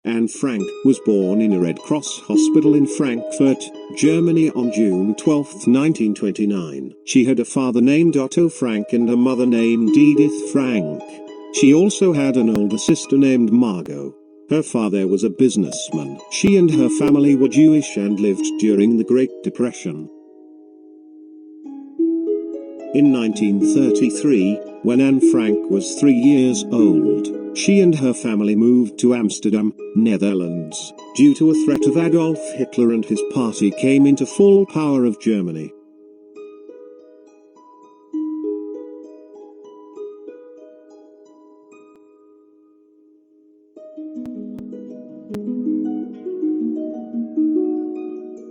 Anne Frank was born in a Red Cross hospital in Frankfurt, Germany on June 12, 1929. She had a father named Otto Frank and a mother named Edith Frank. She also had an older sister named Margot. Her father was a businessman. She and her family were Jewish and lived during the Great Depression. In 1933, when Anne Frank was 3 years old, she and her family moved to Amsterdam, Netherlands, due to a threat of Adolf Hitler and his party came into full power of Germany.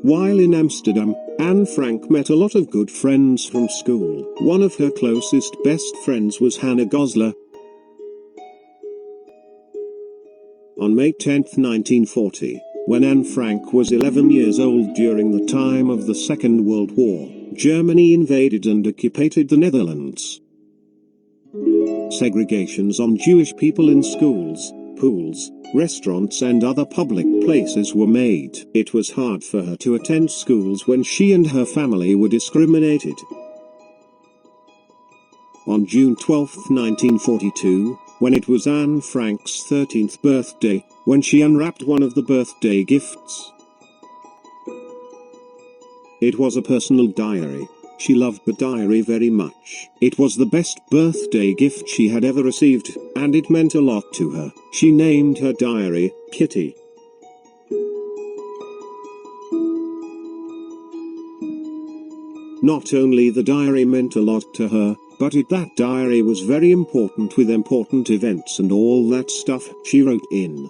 While in Amsterdam, Anne Frank met a lot of good friends from school. One of her closest best friends was Hannah Goslar. On May 10, 1940, when Anne Frank was 11 years old during the time of the Second World War, Germany invaded and occupied the Netherlands. Segregations on Jewish people in schools, pools, restaurants and other public places were made. It was hard for her to attend schools when she and her family were discriminated. On June 12, 1942, when it was Anne Frank's 13th birthday, when she unwrapped one of the birthday gifts. It was a personal diary. She loved the diary very much. It was the best birthday gift she had ever received, and it meant a lot to her. She named her diary, Kitty. Not only the diary meant a lot to her, but that diary was very important with important events and all that stuff she wrote in.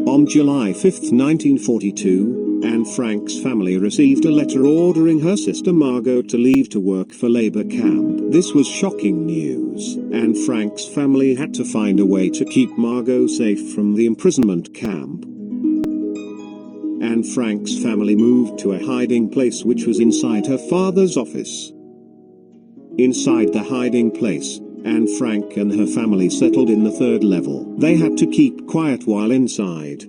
On July 5, 1942, Anne Frank's family received a letter ordering her sister Margot to leave to work for labor camp. This was shocking news. Anne Frank's family had to find a way to keep Margot safe from the imprisonment camp. Anne Frank's family moved to a hiding place which was inside her father's office. Inside the hiding place, Anne Frank and her family settled in the 3rd level. They had to keep quiet while inside.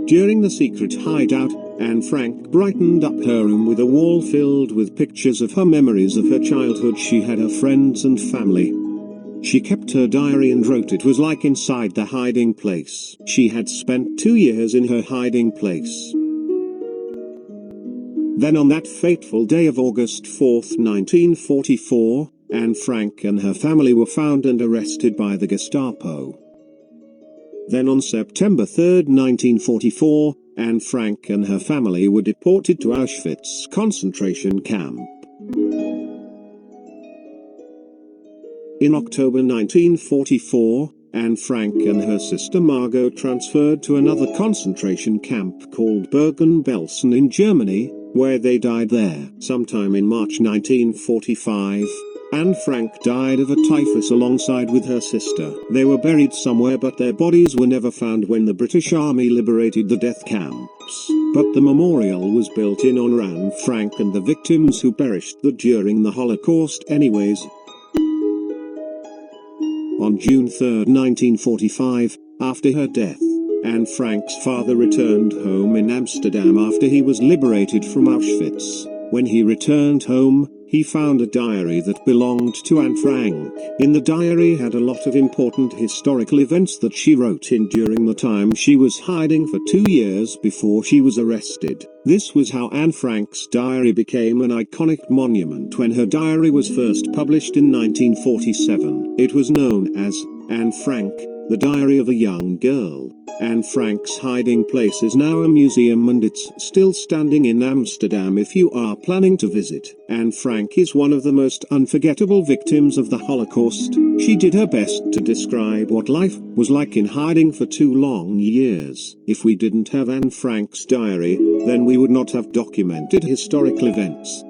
During the secret hideout, Anne Frank brightened up her room with a wall filled with pictures of her memories of her childhood. She had her friends and family. She kept her diary and wrote it was like inside the hiding place. She had spent 2 years in her hiding place. Then on that fateful day of August 4, 1944, Anne Frank and her family were found and arrested by the Gestapo. Then on September 3, 1944, Anne Frank and her family were deported to Auschwitz concentration camp. In October 1944, Anne Frank and her sister Margot transferred to another concentration camp called Bergen-Belsen in Germany, where they died there. Sometime in March 1945, Anne Frank died of a typhus alongside with her sister. They were buried somewhere but their bodies were never found when the British Army liberated the death camps. But the memorial was built in honor of Anne Frank and the victims who perished during the Holocaust anyways. On June 3, 1945, after her death, Anne Frank's father returned home in Amsterdam after he was liberated from Auschwitz. When he returned home, he found a diary that belonged to Anne Frank. In the diary had a lot of important historical events that she wrote in during the time she was hiding for 2 years before she was arrested. This was how Anne Frank's diary became an iconic monument when her diary was first published in 1947. It was known as Anne Frank, the Diary of a Young Girl. Anne Frank's hiding place is now a museum and it's still standing in Amsterdam if you are planning to visit. Anne Frank is one of the most unforgettable victims of the Holocaust. She did her best to describe what life was like in hiding for 2 long years. If we didn't have Anne Frank's diary, then we would not have documented historical events.